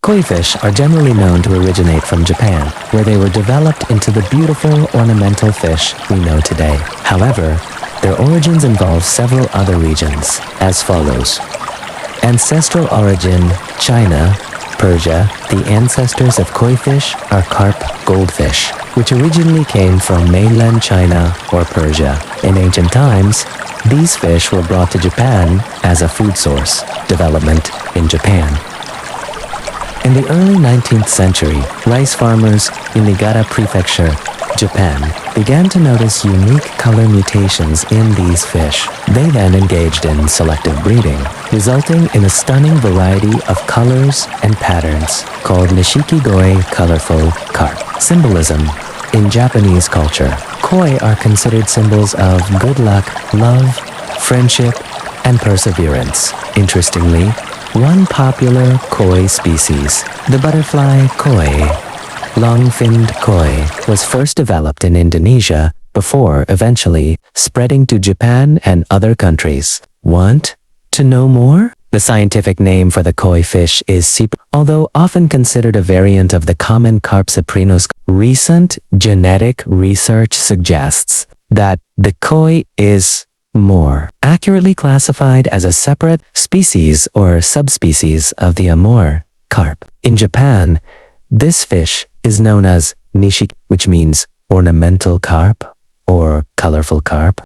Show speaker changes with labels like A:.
A: Koi fish are generally known to originate from Japan, where they were developed into the beautiful ornamental fish we know today. However, their origins involve several other regions, as follows. Ancestral origin, China, Persia. The ancestors of koi fish are carp goldfish, which originally came from mainland China or Persia. In ancient times, these fish were brought to Japan as a food source. Development in Japan. In the early 19th century, rice farmers in Niigata Prefecture, Japan, began to notice unique color mutations in these fish. They then engaged in selective breeding, resulting in a stunning variety of colors and patterns called Nishiki-goi colorful carp. Symbolism. In Japanese culture, koi are considered symbols of good luck, love, friendship, and perseverance. Interestingly, one popular koi species, the butterfly koi, long-finned koi, was first developed in Indonesia before eventually spreading to Japan and other countries. Want to know more? The scientific name for the koi fish is cyprinus, although often considered a variant of the common carp cyprinus. Recent genetic research suggests that the koi is more accurately classified as a separate species or subspecies of the Amur carp. In Japan, this fish is known as nishiki, which means ornamental carp or colorful carp.